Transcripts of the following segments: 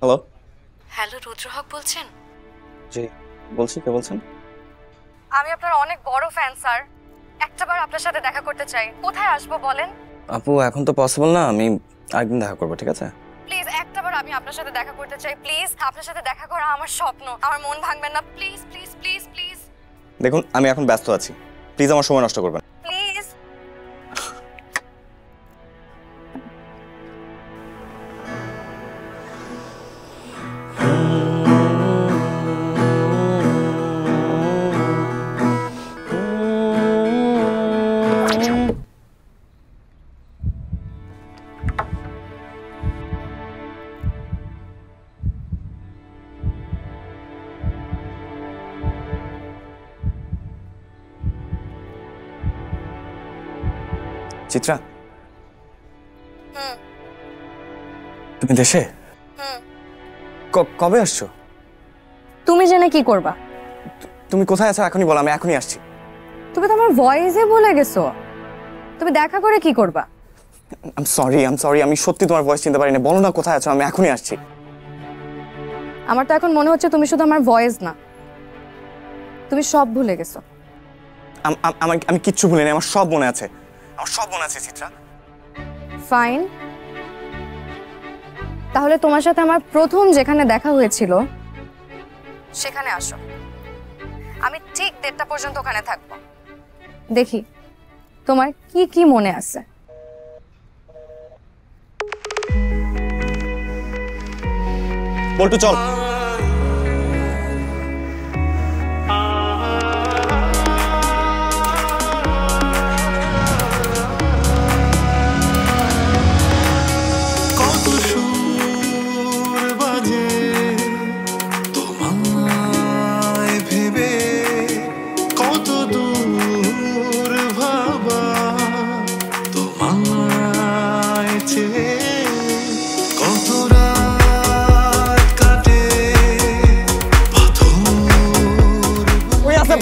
Hello. Hello, রুদ্র হক বলছেন? জি বলছি, কে বলছেন? আমি আপনার অনেক বড় ফ্যান স্যার, একটাবার আপনার সাথে দেখা করতে চাই। কোথায় আসবো বলেন? আপু এখন তো পসিবল না, আমি আরেকদিন দেখা করবো, ঠিক আছে? প্লিজ একটাবার আমি আপনার সাথে দেখা করতে চাই, প্লিজ। আপনার সাথে দেখা করা আমার স্বপ্ন, আমার মন ভাঙবেন না, প্লিজ প্লিজ প্লিজ প্লিজ। দেখুন আমি এখন ব্যস্ত আছি, প্লিজ আমার সময় নষ্ট করবেন প্লিজ। চিত্রা, তুমি দেশে? কবে আসছো? তুমি জেনে কি করবা? তুমি কোথায় আছো এখনই বলো, আমি এখনই আসছি। তুমি তো আমার ভয়েসে ভুলে গেছো, তুমি দেখা করে কি করবা? আই এম সরি, আমি সত্যি তোমার ভয়েস চিনতে পারি না, বলো না কোথায় আছো, আমি এখনই আসছি। আমার তো এখন মনে হচ্ছে তুমি শুধু আমার ভয়েস না, তুমি সব ভুলে গেছো। আমি কিচ্ছু ভুলিনি, আমার সব মনে আছে, আমার সব মনে আছে চিত্রা। ফাইন, তাহলে তোমার সাথে আমার প্রথম যেখানে দেখা হয়েছিল সেখানে আসো। আমি ঠিক 1:30টা পর্যন্ত ওখানে থাকবো, দেখি তোমার কি কি মনে আছে। বল্টু চল।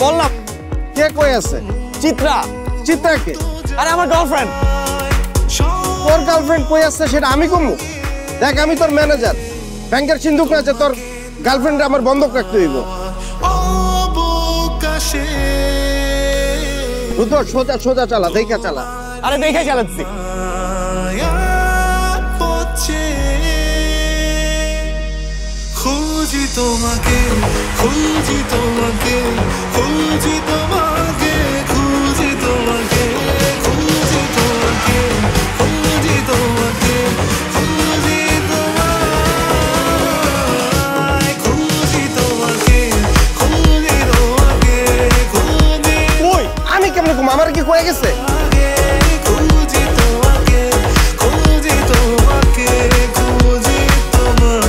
বললাম কে কই আছে? চিত্রা। চিত্রা কে? আরে আমার গার্লফ্রেন্ড। তোর গার্লফ্রেন্ড কই আছে সেটা আমি কমু? দেখ আমি তোর ম্যানেজার, ব্যাংকের সিন্ধুক আছে, তোর গার্লফ্রেন্ড আমার বন্ধক রাখতে হইব। রুদ্র সোজা সোজা চালা, দেখা চালা। আরে দেখে চালাচ্ছি। খুঁজি তোমাকে, খুঁজি তোমাকে, খুঁজি তোমাকে, খুঁজি তোমাকে, খুঁজি তোমাকে, খুঁজি তোমাকে, খুঁজি তোমায়, খুঁজি তোমাকে, খুঁজি তোমাকে, খুঁজি। ওই আমি কেমনে ঘুম, আমার কি কয়ে গেছে? খুঁজি তোমাকে, খুঁজি তোমাকে, খুঁজি তোমায়।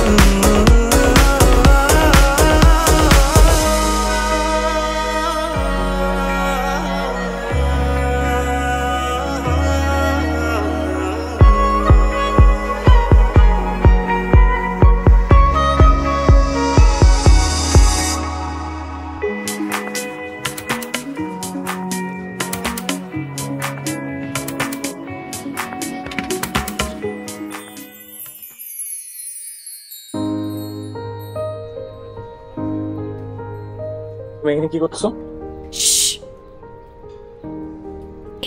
তুমি এখানে কি করছো?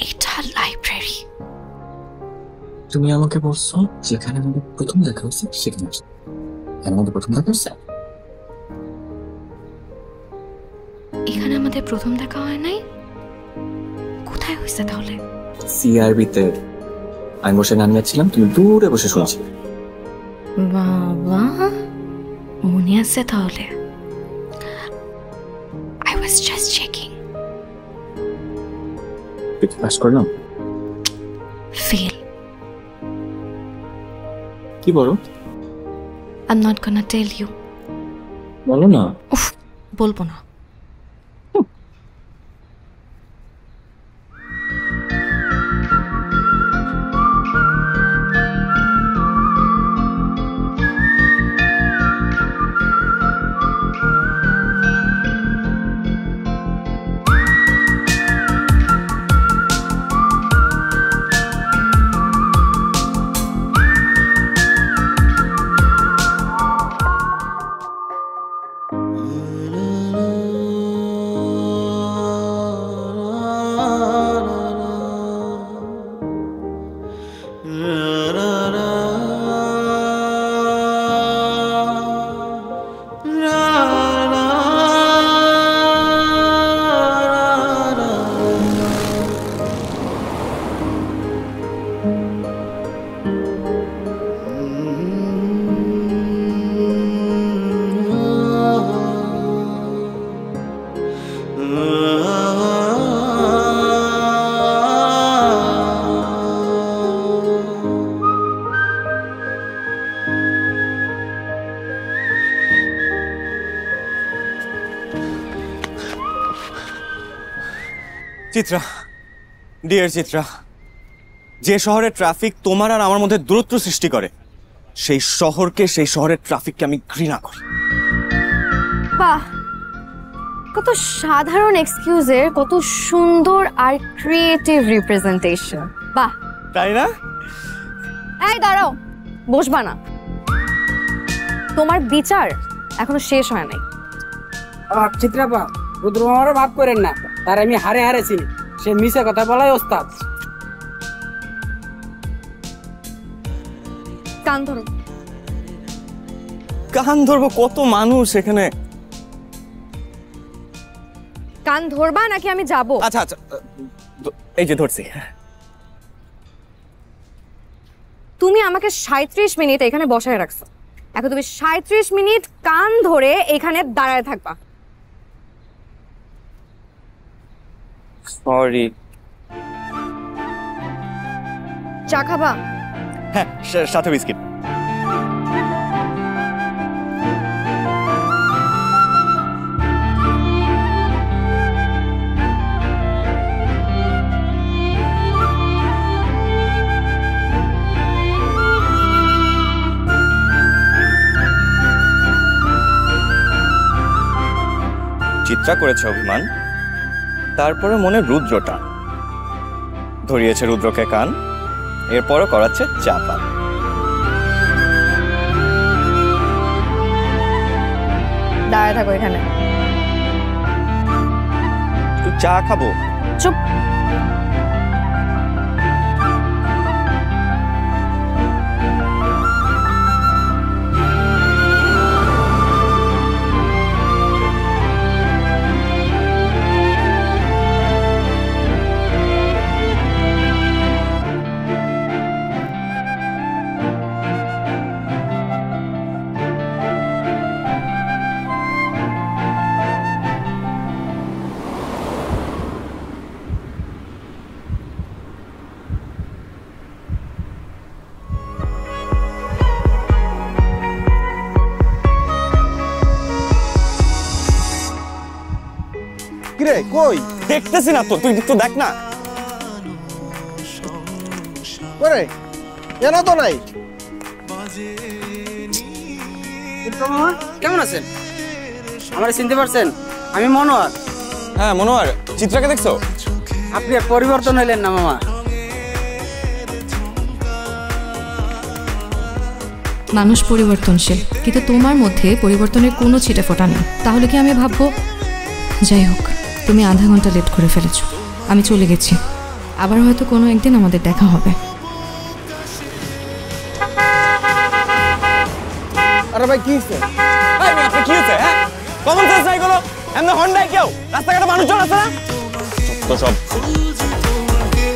এটা লাইব্রেরি। তুমি আমাকে বলছো যেখানে আমাদের প্রথম দেখা হচ্ছে সেখানে আসতে। আমাদের প্রথম দেখা হচ্ছে? যেখানে আমাদের প্রথম দেখা হয় নাই, কোথায় হয়েছে তাহলে? সিআরবিতে আমি বসে গান গাচ্ছিলাম, তুমি দূরে বসে শুনছি। বাবা, মনে আছে তাহলে? I was just checking. Pass করলাম? Fail. কি বলো? I'm not gonna tell you. বলো না। উফ, বলবো না। চিত্রা, ডিয়ার চিত্রা, যে শহরে ট্রাফিক তোমার আর আমার মধ্যে দূরত্ব সৃষ্টি করে, সেই শহরের ট্রাফিককে আমি ঘৃণা করি। বাহ, কত সাধারণ এক্সকিউজের কত সুন্দর আর ক্রিয়েটিভ রিপ্রেজেন্টেশন। বাহ, তাই না? এই দাঁড়াও, বসবা না। তোমার বিচার এখনো শেষ হয় নাই। চিত্রাপা, রুদ্র মামারও ভাব করেন না, তার আমি হারে হারে চিনি। সে মিছে কথা বলাই ওস্তাদ। কান ধরো। কান ধরবো? কত মানুষ এখানে। কান ধরবা নাকি আমি যাব? আচ্ছা আচ্ছা, এই যে ধরছি। তুমি আমাকে 37 মিনিট এখানে বসায় রাখছো, এখন তুমি 37 মিনিট কান ধরে এখানে দাঁড়ায় থাকবা। সরি। চা খাবা? হ্যাঁ, সাথে বিস্কিট। চিত্রা করেছে অভিমান, তারপরে মনে রুদ্রটা ধরিয়েছে রুদ্রকে কান, এরপরও করাচ্ছে চাপা। দাঁড়ায় থাকো এখানে। তুই চা খাবো? চুপ। কিরে কই? দেখতেছি না তো, তুই একটু দেখ না। করে এরা তো নাই। কেমন আছেন? আমার চিনতে পারছেন? আমি মনোয়ার। হ্যাঁ মনোয়ার, চিত্রাকে দেখছো? আপনি পরিবর্তন হইলেন না মামা। মানুষ পরিবর্তনশীল, কিন্তু তোমার মধ্যে পরিবর্তনের কোনো ছিটে ফোটা নেই। তাহলে কি আমি ভাববো? যাই হোক, তুমি আধা ঘন্টা লেট করে ফেলেছো, আমি চলে গেছি। আবার হয়তো কোনো একদিন আমাদের দেখা হবে। আরে ভাই কি হয়েছে? কি হয়েছে? হ্যাঁ, কমন সেন্স নাই কোনো? এমনি হন্ডায় কেউ রাস্তাঘাটে মানুষজন আছে না তো সব খুঁজি তোমাকে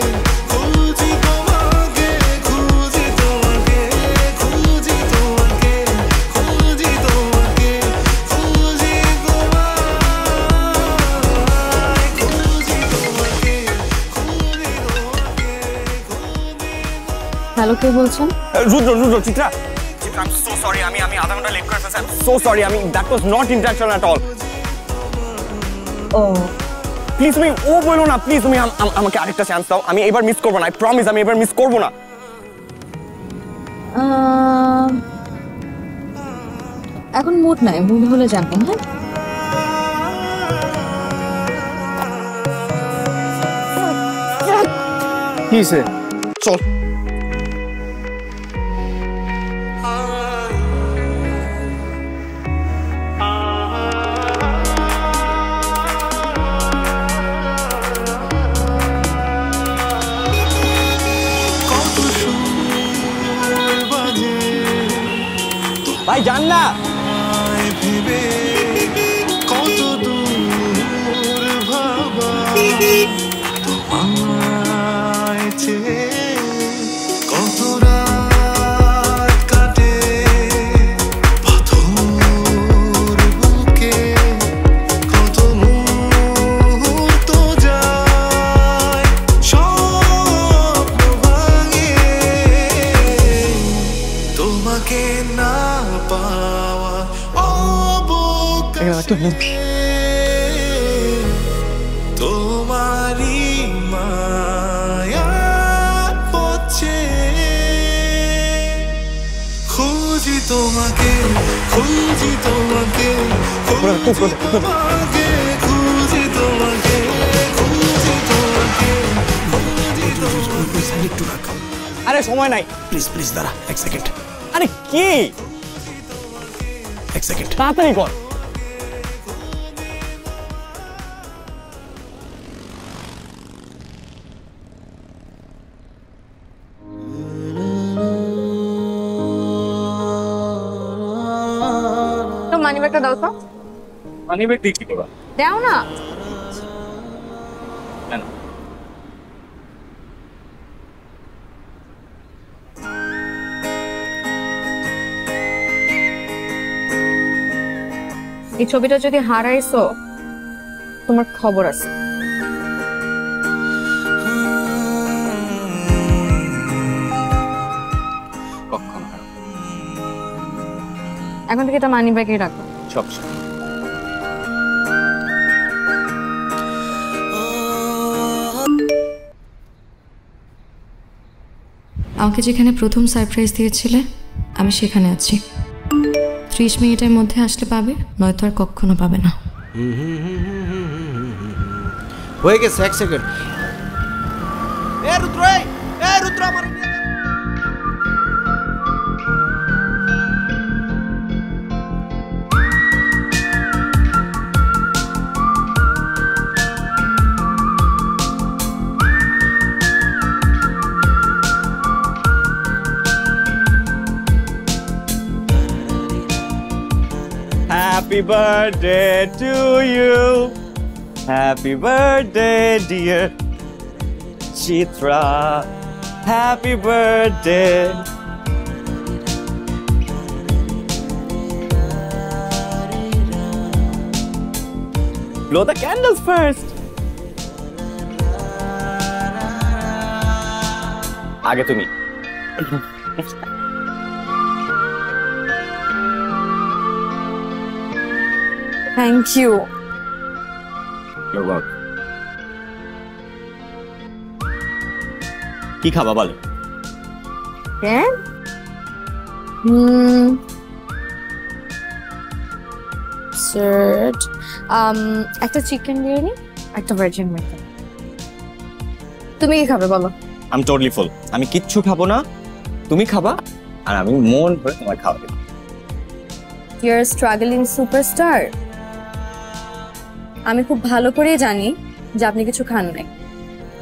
খুঁজি তোমাকে খুঁজি তোমাকে খুঁজি তোমাকে খুঁজি তোমাকে খুঁজি তোমাকে খুঁজি তোমাকে খুঁজি তোমাকে হ্যালো, কে বলছেন? Rudra Rudra Chitra Chitra I am so sorry আমি আধা ঘন্টা লেট করে ফেলছি আই এম সো সরি আমি that was not intentional at all ও প্লিজ তুমি ও বলো না প্লিজ তুমি আমাকে আরেকটা চান্স দাও আমি এবার মিস করবো না আই প্রমিস আমি এবার মিস করবো না এখন মুড নাই, মুড হলে জানবেন। হ্যাঁ, কি হয়েছে? চল কত সুর বাজে ভাই জান না আয় ভেবে কত দূর ভাবা তোমায় চেয়ে কত রাত কাটে পাথর বুকে কত মুহূর্ত যায় স্বপ্ন ভাঙে তোমাকে না পাওয়া অবকাশে তোমারই মায়া পড়ছে খুঁজি তোমাকে খুঁজি তোমাকে খুঁজি তোমাকে খুঁজি তোমাকে খুঁজি তোমাকে খুঁজি তোমাকে আরে সময় নাই প্লিজ প্লিজ দাঁড়া এক সেকেন্ড আরে কি এক সেকেন্ড তাড়াতাড়ি কর তো মানি ব্যাগটা দাও তো। মানি ব্যাগ দিয়ে কি করবা দাও না। কেন এই ছবিটা যদি হারাইছো তোমার খবর আছে। কখন এখন থেকে এটা মানি ব্যাগে রাখো। সব আমাকে যেখানে প্রথম সারপ্রাইজ দিয়েছিলে আমি সেখানে আছি। 30 মিনিটের মধ্যে আসলে পাবে, নয়তো আর কখনো পাবে না। হয়ে গেছে, এক সেকেন্ড। এ রুদ্র, এ রুদ্র আমার Happy birthday to you. Happy birthday, dear Chitra. Happy birthday. Blow the candles first. আগে তুমি। Thank you. You're welcome. কি খাবা বলো? হ্যাঁ, স্যার একটা চিকেন বিরিয়ানি, একটা ভার্জিন মিট। তুমি কি খাবে বলো? I'm totally full. আমি কিচ্ছু খাবো না, তুমি খাবা আর আমি মন ভরে তোমার খাওয়া দেব। You're a struggling superstar. আমি খুব ভালো করেই জানি যে আপনি কিছু খান নাই,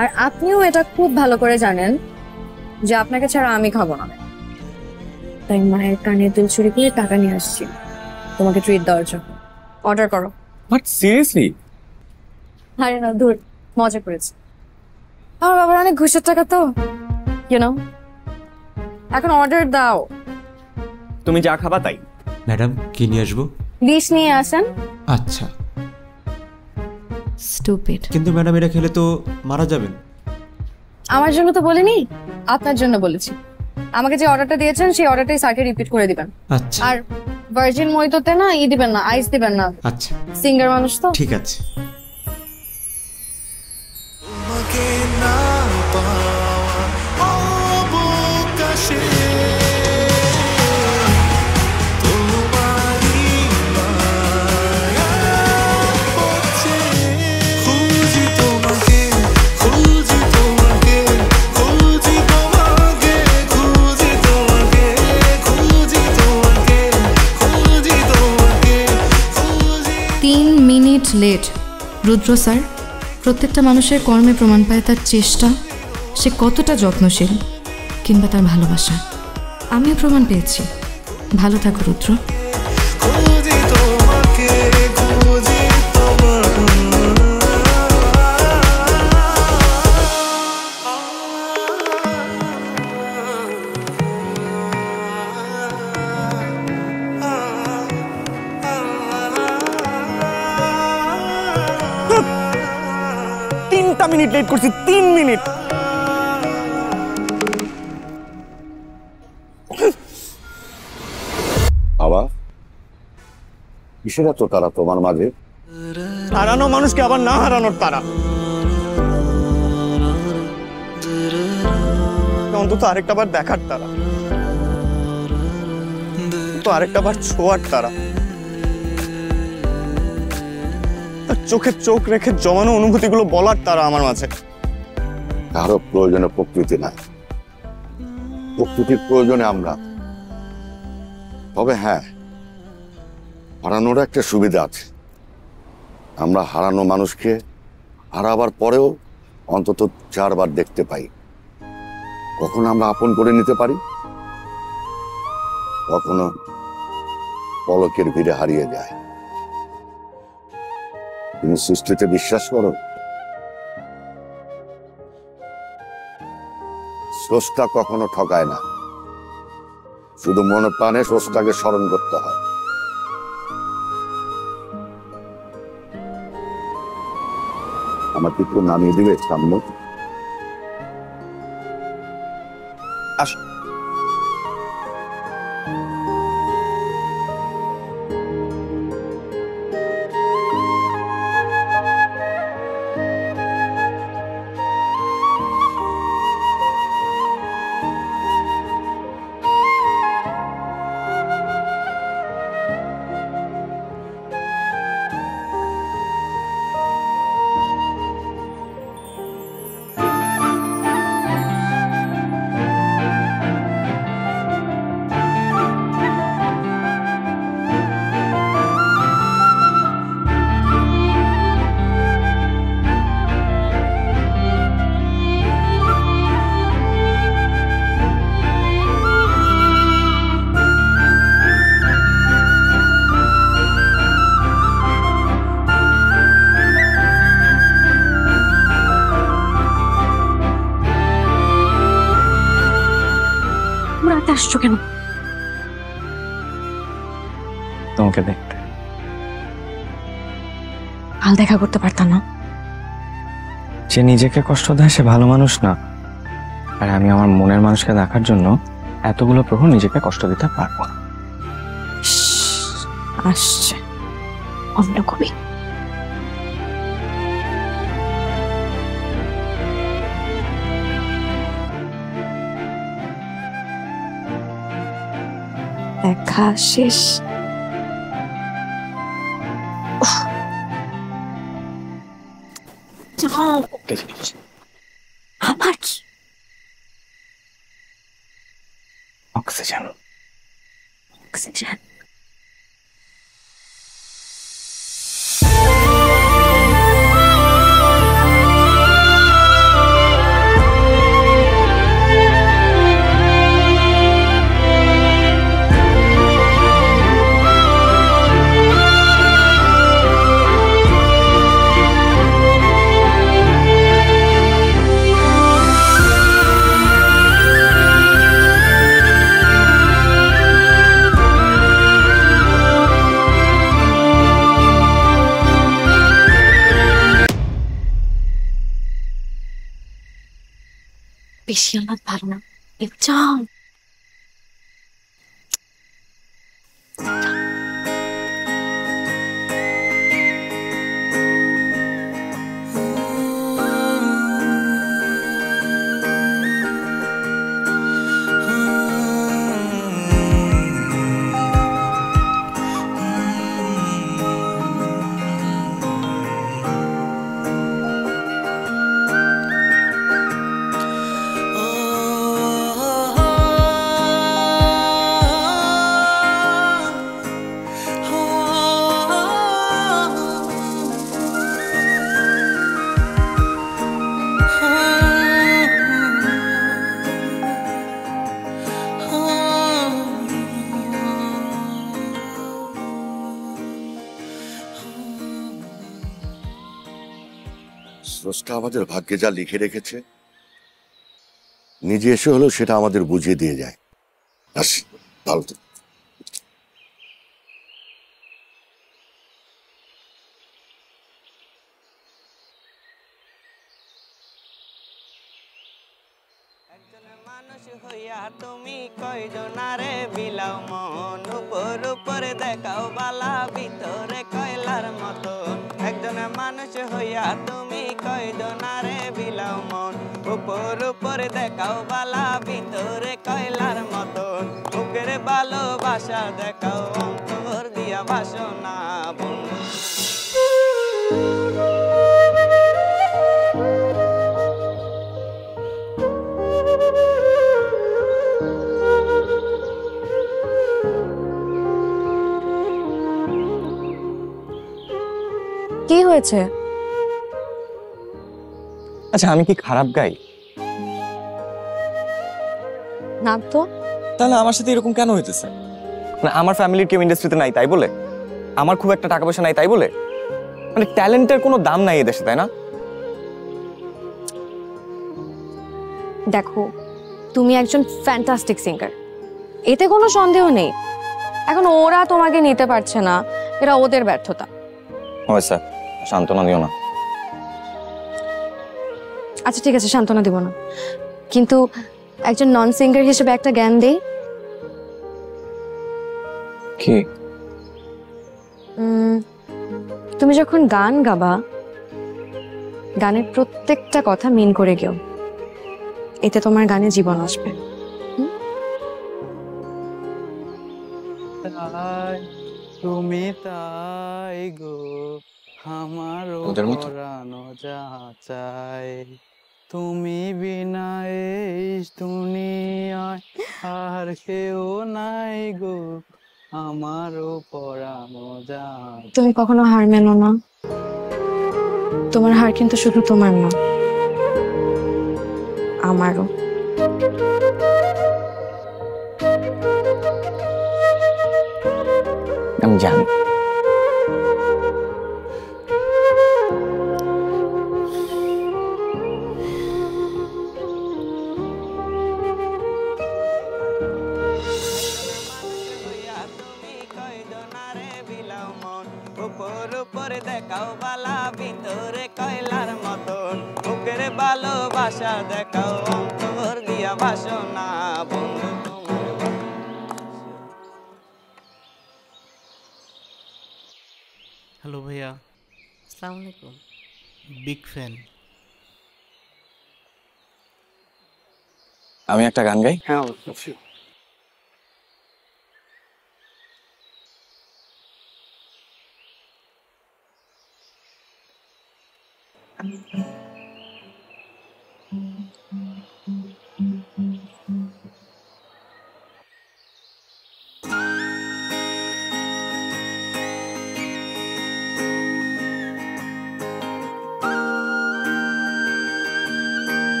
আর আপনিও এটা খুব ভালো করে জানেন যে আপনাকে ছাড়া আমি খাবো না। তাই মায়ের কানে দুল চুরি করে টাকা নিয়ে আসছি তোমাকে ট্রিট দেওয়ার জন্য। অর্ডার করো। বাট সিরিয়াসলি আরে না দূর, মজা করেছি। আমার বাবার অনেক ঘুষের টাকা তো, ইউ এখন অর্ডার দাও। তুমি যা খাবা তাই। ম্যাডাম কি নিয়ে আসবো? ডিশ নিয়ে আসেন। আচ্ছা, স্টুপিড। কিন্তু ম্যাডাম এটা খেলে তো মারা যাবেন। আমার জন্য তো বলিনি, আপনার জন্য বলেছি। আমাকে যে অর্ডারটা দিয়েছেন সেই অর্ডারটাই স্যারকে রিপিট করে দিবেন। আচ্ছা আর ভার্জিন মহিতোতে না দিবেন না, আইস দিবেন না। আচ্ছা সিঙ্গার মানুষ তো। ঠিক আছে। তোমাকে না পাওয়া অবকাশে তোমারই মায়া পড়ছে। খুঁজি তোমাকে, খুঁজি তোমাকে, খুঁজি তোমাকে, খুঁজি তোমাকে, খুঁজি তোমাকে, খুঁজি তোমাকে, খুঁজি। 3 মিনিট লেট। রুদ্র স্যার, প্রত্যেকটা মানুষের কর্মে প্রমাণ পায় তার চেষ্টা, সে কতটা যত্নশীল, কিংবা তার ভালোবাসা। আমিও প্রমাণ পেয়েছি। ভালো থাকো রুদ্র। খুঁজি তোমাকে, খুঁজি তিনটা মিনিট লেট করছি, 3 মিনিট। বাবা, কিসের এত তারা তোমার মাঝে? হারানো মানুষকে আবার না হারানোর তারা। অন্তত আরেকটা বার দেখার তারা, তো আরেকটা বার ছোঁয়ার তারা। তার চোখে চোখ রেখে জমানো অনুভূতিগুলো বলার তারা আমার মাঝে। কারো প্রয়োজনে প্রকৃতি নাই, প্রকৃতির প্রয়োজনে আমরা। তবে হ্যাঁ, হারানোর একটা সুবিধা আছে। আমরা হারানো মানুষকে হারাবার পরেও অন্তত 4 বার দেখতে পাই। কখনো আমরা আপন করে নিতে পারি, কখনো পলকের ভিড়ে হারিয়ে যায়। তুমি সৃষ্টিতে বিশ্বাস করো? স্রষ্টা কখনো ঠকায় না, শুধু মনে প্রাণে স্রষ্টাকে স্মরণ করতে হয়। আমাকে একটু নামিয়ে দিবে সামনে? আস। রাতে আসছো কেন? তোমাকে দেখতে। কাল দেখা করতে পারতাম না? যে নিজেকে কষ্ট দেয় সে ভালো মানুষ না। আর আমি আমার মনের মানুষকে দেখার জন্য এতগুলো প্রহর নিজেকে কষ্ট দিতে পারবো না। আসছে অন্য কবি। দেখা শেষ। আমার অক্সিজেন। অক্সিজেন। বেশি আমার ভালো না। যাও। স্রষ্টা আমাদের ভাগ্যে যা লিখে রেখেছে নিজে এসে হলেও সেটা আমাদের বুঝিয়ে দিয়ে যায়। আসি, ভালো তো। মানুষ হইয়া তুমি কয়জনারে বিলাও মন, উপর উপরে দেখাও বালা ভিতরে কয়লার মতো। একজন মানুষ হইয়া তুমি কয়জনারে বিলাও মন, উপর উপরে দেখাও বালা ভিতরে কয়লার মতো। বুকের ভালোবাসা দেখাও অন্তর দিয়া বাসনা বন্ধু। কি হয়েছে? আচ্ছা আমি কি খারাপ গাই? না তো। তাহলে আমার সাথে এরকম কেন হইতেছে? মানে আমার ফ্যামিলির কেউ ইন্ডাস্ট্রিতে নাই তাই বলে? আমার খুব একটা টাকা পয়সা নাই তাই বলে? মানে ট্যালেন্টের কোনো দাম নাই এদেশে, তাই না? দেখো, তুমি একজন ফ্যান্টাস্টিক সিঙ্গার, এতে কোনো সন্দেহ নেই। এখন ওরা তোমাকে নিতে পারছে না, এটা ওদের ব্যর্থতা। হয় স্যার, সান্ত্বনা দিও না। আচ্ছা ঠিক আছে, সান্ত্বনা দিব না, কিন্তু একজন নন সিঙ্গার হিসেবে একটা জ্ঞান দেই। কি? তুমি যখন গান গাবা, গানের প্রত্যেকটা কথা মিন করে গেও, এতে তোমার গানে জীবন আসবে। তুমি তাই গো আমারও পরানো যা চাই, তুমি বিনা এই দুনিয়ায় আর কেউ নাই গো আমারও পরানো যা। তুমি কখনো হার মেনো না, তোমার হার কিন্তু শুধু তোমার না, আমারও। আমি জানি। উপর উপরে দেখাও বালা ভিতরে কয়লার মতন, বুকের ভালোবাসা দেখাও অন্তর দিয়া বাসনা বন্ধু। হ্যালো ভাইয়া। আসসালামু আলাইকুম। Big fan. আমি একটা গান গাই? হ্যাঁ অবশ্যই।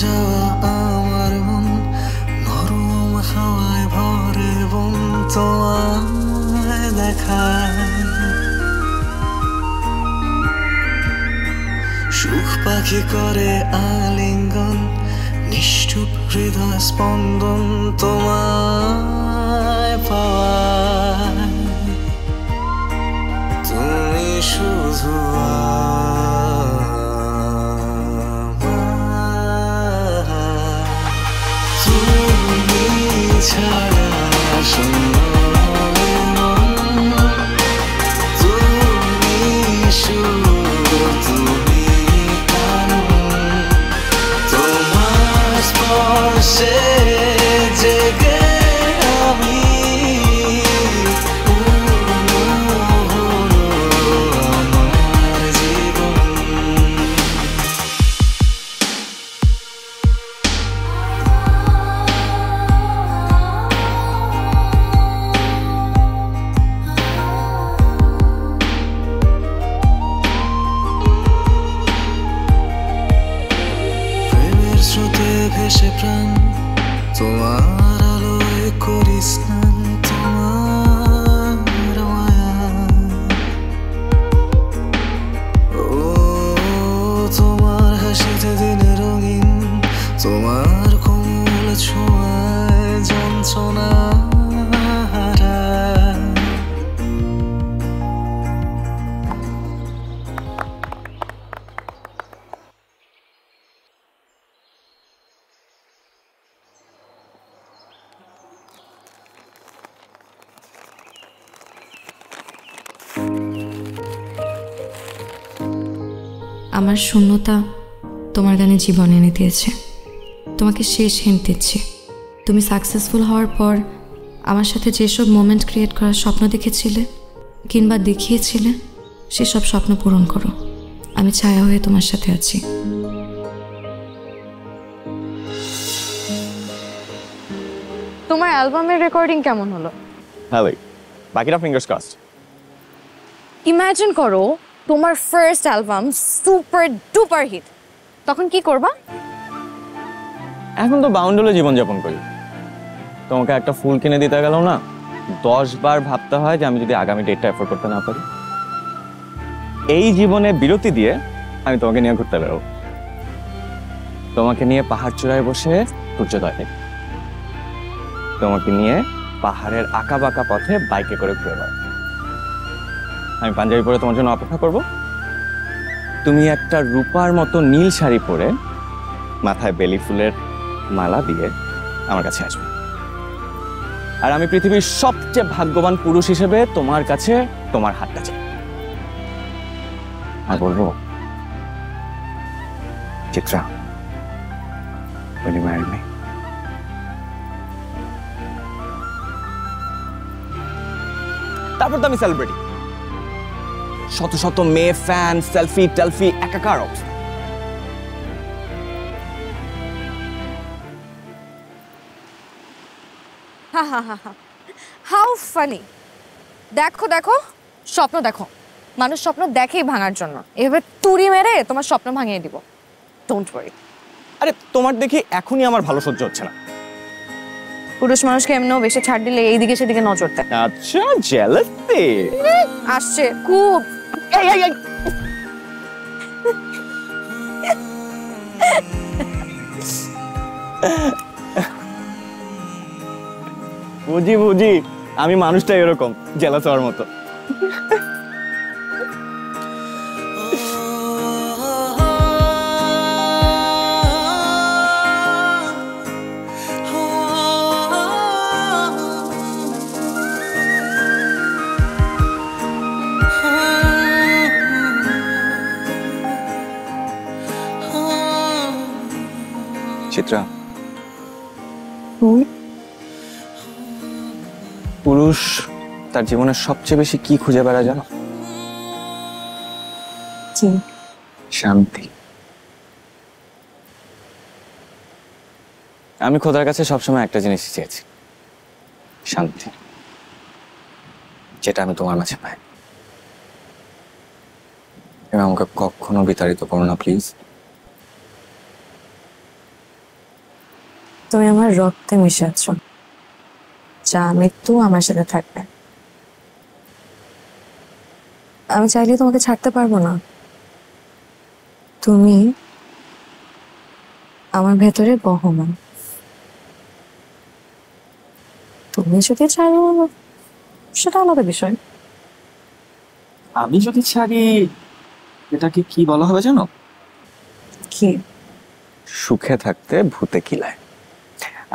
যাওয়া আমার মন নরম হাওয়ায় ভরে বন তোমায় দেখায়, সুখ পাখি করে আলিঙ্গন, নিষ্ঠুপ হৃদয় স্পন্দন তোমায় পাওয়ায়। তুমি শুধু তুমি ছাড়া শূন্য মন, তুমি শুধু তুমি কারণ, তোমার স্পর্শে জেগে আমি আমার জীবন। প্রেমের স্রোতে ভেসে প্রাণ, তোমার আলোয় করি স্নান, তোমার মায়া। ও তোমার হাসিতে দিনে রঙিন, তোমার কোমল ছোঁয়ায় যন্ত্রণা হারায়। আমার শূন্যতা তোমার গানে জীবন এনে দিয়েছে। তোমাকে শেষ হিন্ট দিচ্ছি, তুমি সাকসেসফুল হওয়ার পর আমার সাথে যেসব মোমেন্ট ক্রিয়েট করার স্বপ্ন দেখেছিলে কিংবা দেখিয়েছিলে, সেসব স্বপ্ন পূরণ করো। আমি ছায়া হয়ে তোমার সাথে আছি। তোমার অ্যালবামের রেকর্ডিং কেমন হলো? ভালোই, বাকিটা ফিঙ্গার্স ক্রসড। ইমাজিন করো তোমার first album super duper hit, তখন কি করবা? এখন তো বাউন্ডুলে জীবনযাপন করি। তোমাকে একটা ফুল কিনে দিতে গেলেও না 10 বার ভাবতে হয় যে আমি যদি আগামী ডেটটা এফোর্ড করতে না পারি। এই জীবনে বিরতি দিয়ে আমি তোমাকে নিয়ে ঘুরতে বেরোবো, তোমাকে নিয়ে পাহাড় চূড়ায় বসে সূর্যোদয় দেখব, তোমাকে নিয়ে পাহাড়ের আঁকা বাঁকা পথে বাইকে করে ঘুরে বেড়াবো। আমি পাঞ্জাবি পরে তোমার জন্য অপেক্ষা করব, তুমি একটা রূপার মতো নীল শাড়ি পরে মাথায় বেলি ফুলের মালা দিয়ে আমার কাছে আসবে, আর আমি পৃথিবীর সবচেয়ে ভাগ্যবান পুরুষ হিসেবে তোমার কাছে তোমার হাতটা চাই, আর বলবো, Chitra, will you marry me? তারপর তো আমি সেলিব্রিটি, শত শত মেয়ে, ফ্যান, সেলফি টেলফি, একাকার অবস্থা। How funny! দেখো দেখো, স্বপ্ন দেখো, মানুষ স্বপ্ন দেখেই ভাঙার জন্য, এভাবে তুড়ি মেরে তোমার স্বপ্ন ভাঙিয়ে দিব। Don't worry. আরে তোমার দেখি এখনই আমার ভালো সহ্য হচ্ছে না। পুরুষ মানুষকে এমনিও বেশি ছাড় দিলে এইদিকে সেদিকে নজর দেয়। আচ্ছা, জেলাসি আসছে খুব। এই এই এই বুঝি বুঝি, আমি মানুষটা এরকম জেলাস হওয়ার মতো। চিত্রা, পুরুষ তার জীবনের সবচেয়ে বেশি কি খুঁজে বেড়ায় জানো? শান্তি। আমি খোদার কাছে সবসময় একটা জিনিস চেয়েছি, শান্তি, যেটা আমি তোমার মাঝে পাই। তুমি আমাকে কখনো বিতাড়িত করো না প্লিজ। তুমি আমার রক্তে মিশে আছো, যা মৃত্যু আমার সাথে থাকবে। আমি চাইলে তোমাকে ছাড়তে পারবো না, তুমি আমার ভেতরে বহমান। তুমি যদি ছাড়ো সেটা আলাদা বিষয়। আমি যদি ছাড়ি এটাকে কি বলা হবে জানো? কি? সুখে থাকতে ভূতে কিলায়।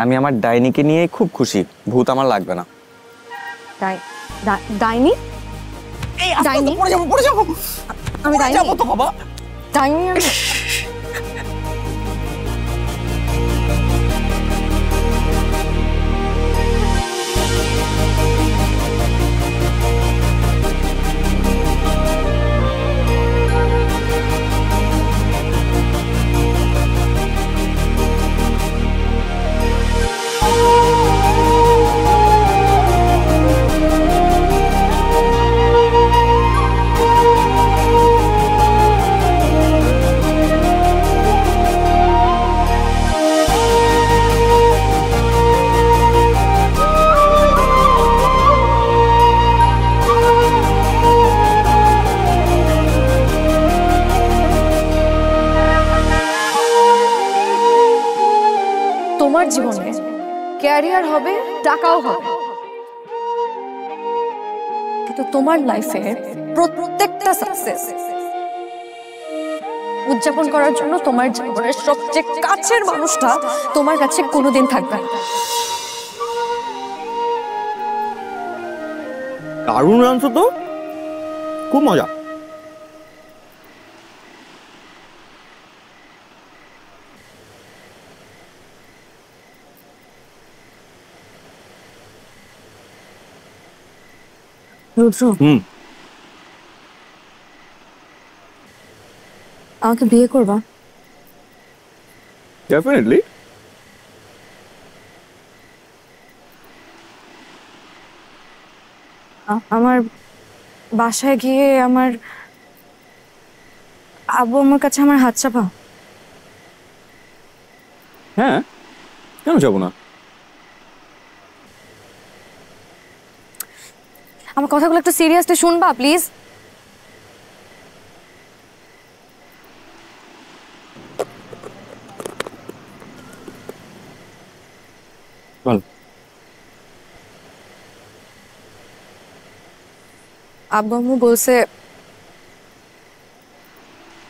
আমি আমার ডাইনিকে নিয়ে খুব খুশি, ভূত আমার লাগবে না। ডাইনি? ডাইনি? পড়ে যাবো। আমি ডাইনি যাবো তো বাবা। ডাইনি আমি তোমার জীবনে ক্যারিয়ার হবে, টাকাও হবে, কিন্তু তোমার লাইফে প্রত্যেকটা সাকসেস উদযাপন করার জন্য তোমার জীবনের সবচেয়ে কাছের মানুষটা তোমার কাছে কোনোদিন থাকবে না। দারুণ রাঁধছো তো, খুব মজা। রুদ্র, আমাকে বিয়ে করবা? ডেফিনেটলি। আমার বাসায় গিয়ে আমার আব্বু আমার কাছে আমার হাত চাপা? হ্যাঁ, কেন যাবো না? আমার কথাগুলো একটু সিরিয়াসলি শুনবা প্লিজ? বল। আব্বু আম্মু বলছে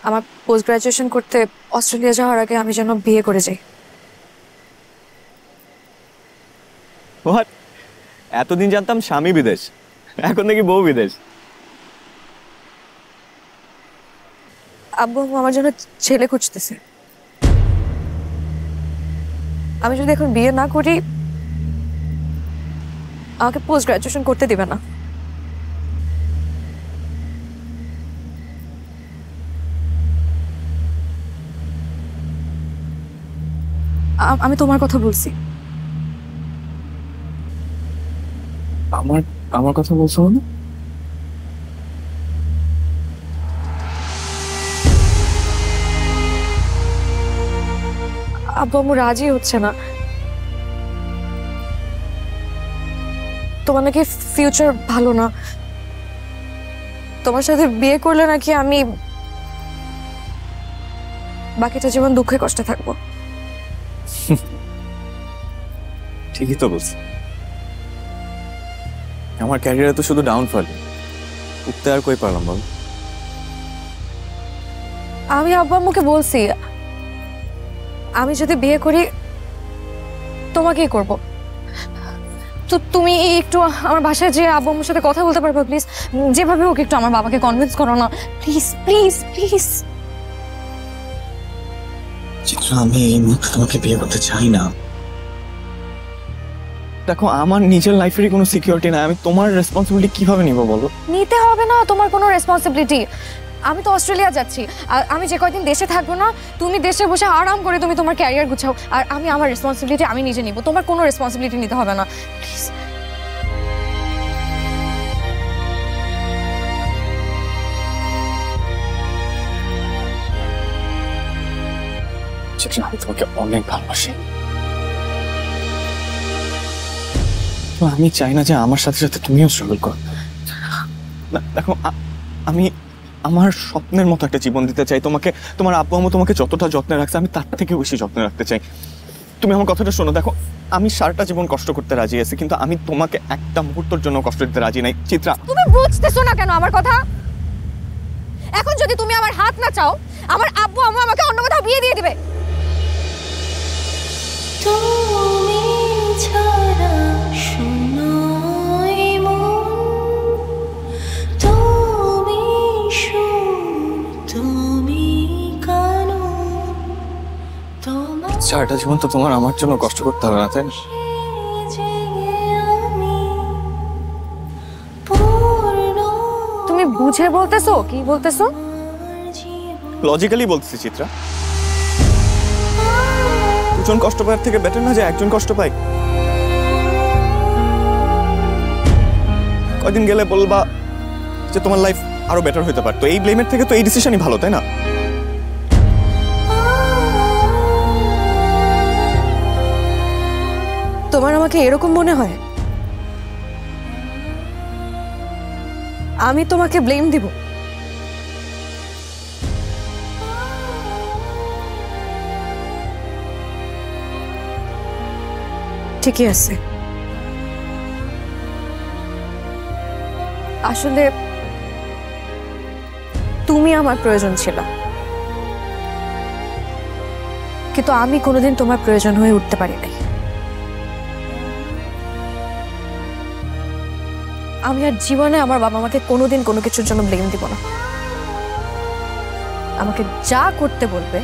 আমার পোস্ট গ্রাজুয়েশন করতে অস্ট্রেলিয়া যাওয়ার আগে আমি যেন বিয়ে করে যাই। হোয়াট? এতদিন জানতাম স্বামী বিদেশ, এখন দেখি বউ বিদেশ। আব্বু আম্মু আমার জন্য ছেলে খুঁজতেছে। আমি যদি এখন বিয়ে না করি আমাকে পোস্ট গ্রাজুয়েশন করতে দিবে না। আমি তোমার কথা বলছি। আমার কথা বলছো না? আব্বু আম্মু রাজি হচ্ছে না। তোমার নাকি ফিউচার ভালো না, তোমার সাথে বিয়ে করলে নাকি আমি বাকিটা জীবন দুঃখে কষ্টে থাকবো। ঠিকই তো বলছি। আমার ক্যারিয়ারে তো শুধু ডাউনফল, উঠতে আর কই পারলাম বল? আমি আব্বু আম্মুকে বলছি আমি যদি বিয়ে করি তোমাকেই করব। তো তুমি একটু আমার বাসায় যে আব্বু আম্মুর সাথে কথা বলতে পারবে প্লিজ? যেভাবে হোক একটু আমার বাবাকে কনভিন্স করো না প্লিজ প্লিজ প্লিজ। চিত্রা, আমি এই মুহূর্তে তোমাকে বিয়ে করতে চাই না। দেখো, আমার নিজের লাইফেরই কোনো সিকিউরিটি নাই, আমি তোমার রেসপন্সিবিলিটি কিভাবে নিব বলো? নিতে হবে না তোমার কোনো রেসপন্সিবিলিটি। আমি তো অস্ট্রেলিয়া যাচ্ছি, আর আমি যে কয়দিন দেশে থাকবো না তুমি দেশে বসে আরাম করে তুমি তোমার ক্যারিয়ার গুছাও, আর আমি আমার রেসপন্সিবিলিটি আমি নিজে নিব। তোমার কোনো রেসপন্সিবিলিটি নিতে হবে না প্লিজ। আমি তোমাকে অনেক ভালোবাসি, তো আমি চাই না যে আমার সাথে সাথে তুমিও স্ট্রাগল করো। দেখো, আমার স্বপ্নের মতো একটা জীবন দিতে চাই তোমাকে। তোমার আব্বু আম্মু তোমাকে যতটা যত্নে রাখছে আমি তার থেকে বেশি যত্নে রাখতে চাই। তুমি আমার কথাটা শোনো। দেখো, আমি সারাটা জীবন কষ্ট করতে রাজি আছি, কিন্তু আমি তোমাকে একটা মুহূর্তের জন্য কষ্ট দিতে রাজি নাই। চিত্রা, তুমি বুঝতেছো না কেন আমার কথা? এখন যদি তুমি আমার হাত না চাও, আমার আব্বু আম্মু আমাকে অন্য কোথাও বিয়ে দিয়ে দিবে। তুমি ছাড়া শোনাই মন, তুমি সুর, তুমি কানো, তোমার সারাটা জীবন তো তোমার আমার জন্য কষ্ট করতে হবে না, তাই না? তুমি বুঝে বলতেছো? কি বলতেছো? লজিক্যালি বলতেছি চিত্রা। দুজন কষ্ট পাওয়ার থেকে বেটার না যে একজন কষ্ট পায়? কয়দিন গেলে বলবা যে তোমার লাইফ আরো বেটার হতে পারতো। এই ব্লেমের থেকে তো এই ডিসিশনই ভালো, তাই না? তোমার আমাকে এরকম মনে হয়? আমি তোমাকে ব্লেম দিব? ঠিকই আছে। আসলে তুমি আমার প্রয়োজন ছিল, কিন্তু আমি কোনোদিন তোমার প্রয়োজন হয়ে উঠতে পারি নাই। আমি আর জীবনে আমার বাবা মাকে কোনোদিন কোনো কিছুর জন্য ব্লেম দিব না। আমাকে যা করতে বলবে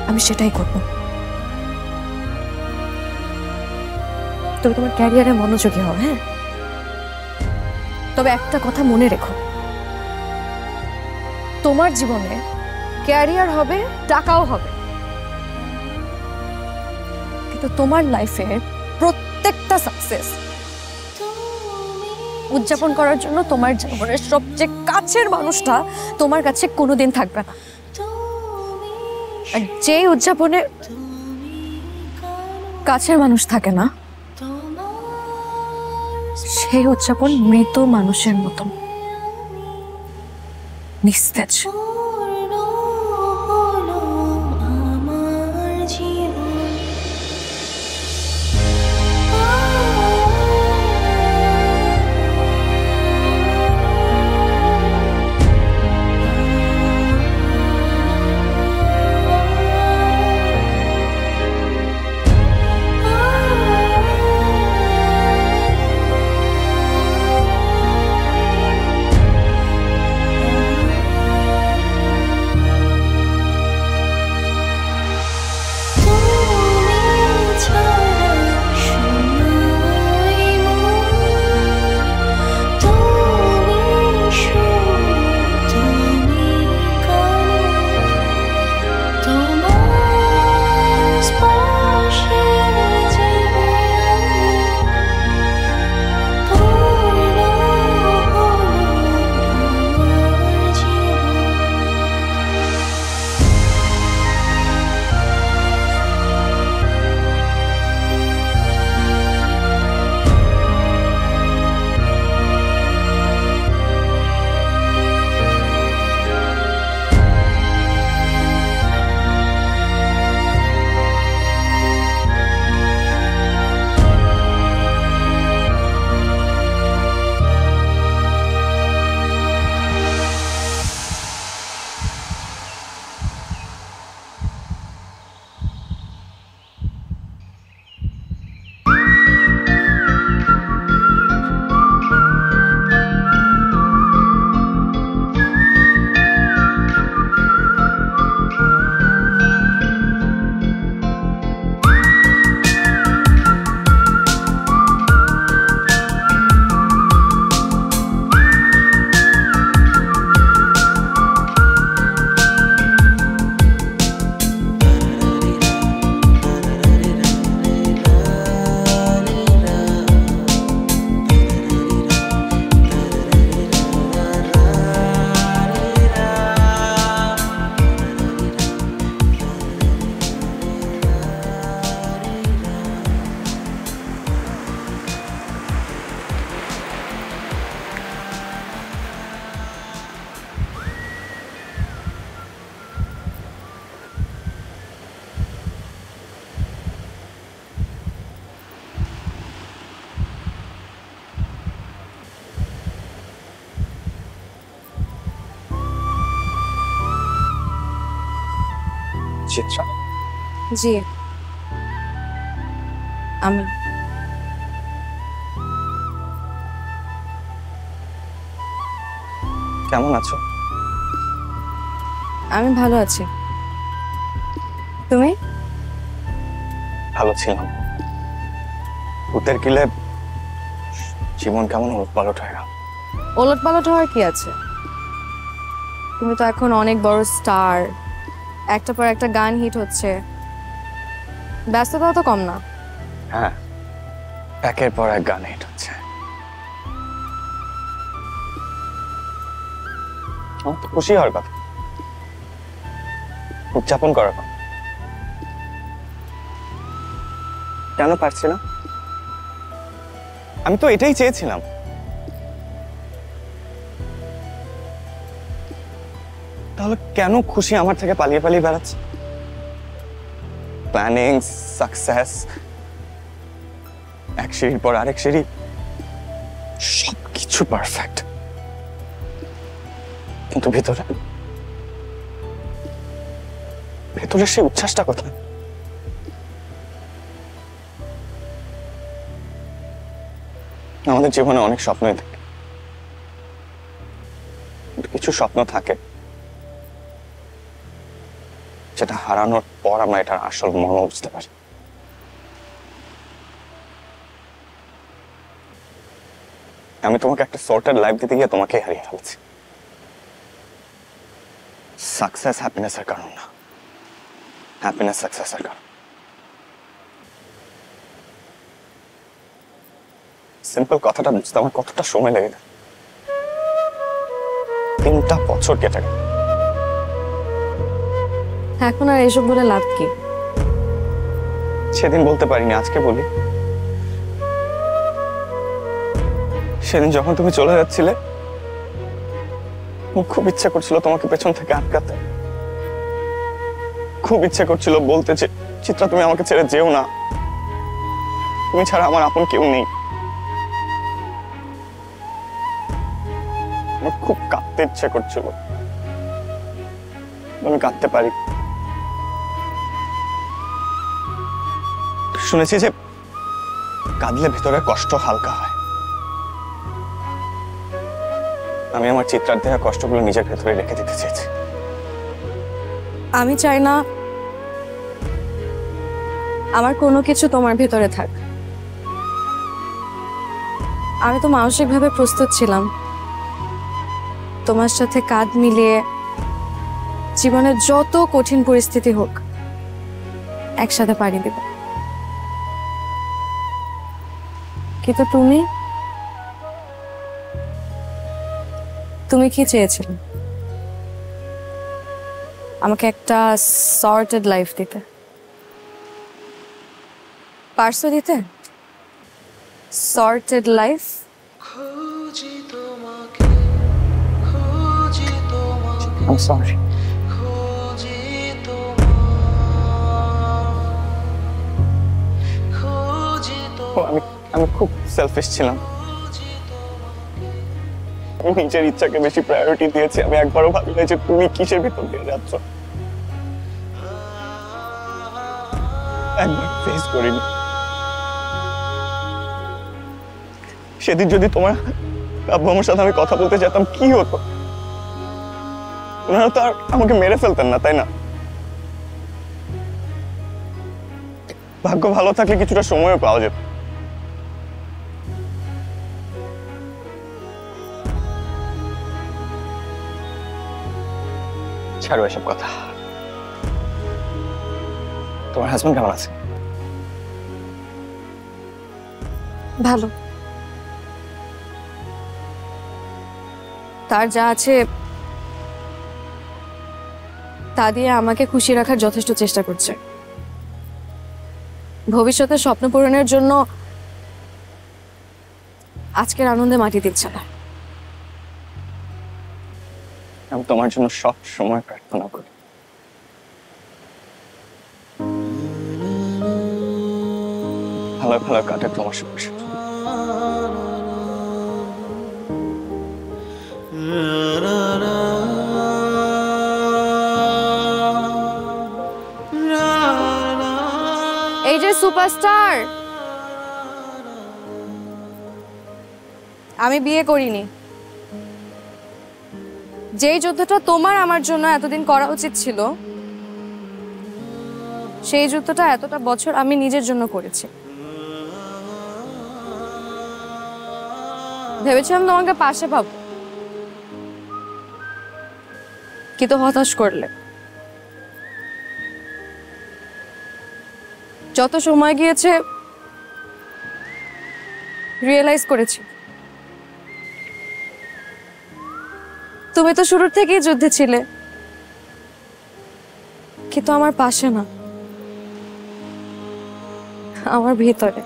আমি সেটাই করব। তবে তোমার ক্যারিয়ারে মনোযোগী হও, হ্যাঁ? তবে একটা কথা মনে রেখো, তোমার জীবনে ক্যারিয়ার হবে, টাকাও হবে, কিন্তু তোমার লাইফে প্রত্যেকটা সাকসেস উদযাপন করার জন্য তোমার জীবনের সবচেয়ে কাছের মানুষটা তোমার কাছে কোনোদিন থাকবে না। আর যেই উদযাপনে কাছের মানুষ থাকে না, সেই উদযাপন মৃত মানুষের মতো নিস্তেজ। চিত্রা? জি আমি। কেমন আছো? আমি ভালো আছি, তুমি? ভালো ছিলাম। ভূতের কিলে জীবন কেমন উলটপালট হয়ে গেল। ওলট পালট হওয়ার কি আছে? তুমি তো এখন অনেক বড় স্টার, একটা পর একটা গান হিট হচ্ছে, ব্যস্ততাও তো কম না। হ্যাঁ, একের পর এক গান হিট হচ্ছে। আমার তো খুশি হওয়ার কথা, উদযাপন করার কথা। কেন পারছি না? আমি তো এটাই চেয়েছিলাম। তাহলে কেন খুশি আমার থেকে পালিয়ে পালিয়ে বেড়াচ্ছে? প্ল্যানিং, সাকসেস, এক সিঁড়ির পর আরেক সিঁড়ি, সবকিছু পারফেক্ট, কিন্তু ভেতরে ভেতরে সেই উচ্ছ্বাসটা কোথায়? আমাদের জীবনে অনেক স্বপ্নই থাকে, কিছু স্বপ্ন থাকে যেটা হারানোর পর আমরা এটার আসল মর্ম বুঝতে পারি। আমি তোমাকে একটা সর্টেড লাইফ দিতে গিয়ে তোমাকে হারিয়ে ফেলেছি। সাকসেস হ্যাপিনেসের কারণ না, হ্যাপিনেস সাকসেসের কারণ। সিম্পল কথাটা বুঝতে আমার কতটা সময় লেগে গেল। 3টা বছর কেটে গেল। এখন আর এসব বলে লাভ কি? সেদিন বলতে পারিনি, আজকে বলি। সেদিন যখন তুমি চলে যাচ্ছিলে, খুব ইচ্ছা করছিল তোমাকে পেছন থেকে আটকাতে, খুব ইচ্ছা করছিল বলতে যে চিত্রা তুমি আমাকে ছেড়ে যেও না, তুমি ছাড়া আমার আপন কেউ নেই। আমার খুব কাঁদতে ইচ্ছে করছিল, আমি কাঁদতে পারি। শুনেছি যে কাঁদলে ভিতরে কষ্ট হালকা হয়। আমি আমার চিত্রার দেওয়া কষ্টগুলো নিজের ভেতরে রেখে দিতে চেয়েছি। আমি চাই না আমার কোনো কিছু তোমার ভেতরে থাক। আমি তো মানসিকভাবে প্রস্তুত ছিলাম তোমার সাথে কাঁধ মিলিয়ে জীবনের যত কঠিন পরিস্থিতি হোক একসাথে পাড়ি দেব। কিন্তু তুমি কি চেয়েছিলে? আমাকে একটা সর্টেড লাইফ দিতে। পারছো দিতে সর্টেড লাইফ? I'm sorry. আমি খুব সেলফিশ ছিলাম। আমি নিজের ইচ্ছাকে বেশি প্রায়োরিটি দিয়েছি। আমি একবারও ভাবি না যে তুমি কিসের ভিতর দিয়ে যাচ্ছ। একবার ফেস করিনি। সেদিন যদি তোমার আব্বু আমার সাথে আমি কথা বলতে যেতাম কি হতো? ওনারা তো আর আমাকে মেরে ফেলতেন না, তাই না? ভাগ্য ভালো থাকলে কিছুটা সময়ও পাওয়া যেত। ছাড়ো এসব কথা। তোমার হাজবেন্ড কেমন আছে? ভালো। তার যা আছে তা দিয়ে আমাকে খুশি রাখার যথেষ্ট চেষ্টা করছে। ভবিষ্যতের স্বপ্ন পূরণের জন্য আজকের আনন্দে মাটি দিচ্ছে না। আমি তোমার জন্য সব সময় প্রার্থনা করি। ভালো ভালো কাটে তোমার সঙ্গে। এই যে সুপারস্টার, আমি বিয়ে করিনি। যেই যুদ্ধটা তোমার আমার জন্য এতদিন করা উচিত ছিল, সেই যুদ্ধটা এতটা বছর আমি নিজের জন্য করেছি। ভেবেছিলাম তোমাকে পাশে পাবো, কিন্তু হতাশ করলে। যত সময় গিয়েছে রিয়েলাইজ করেছি তুমি তো শুরুর থেকেই যুদ্ধে ছিলে, কিন্তু আমার পাশে না, আমার ভিতরে।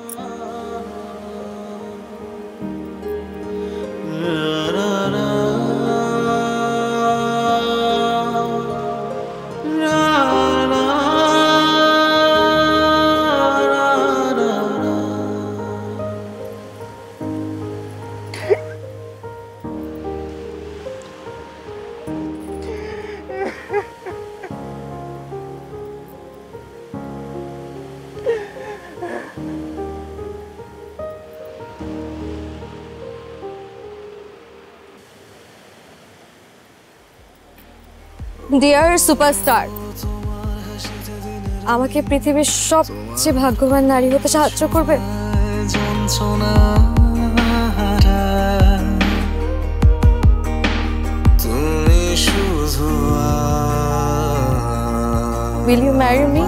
ডিয়ার সুপারস্টার, আমাকে পৃথিবীর সবচেয়ে ভাগ্যবান নারী হতে সাহায্য করবে? Will you marry me?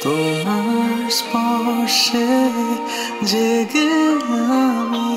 তোমার স্পর্শে জেগে আমি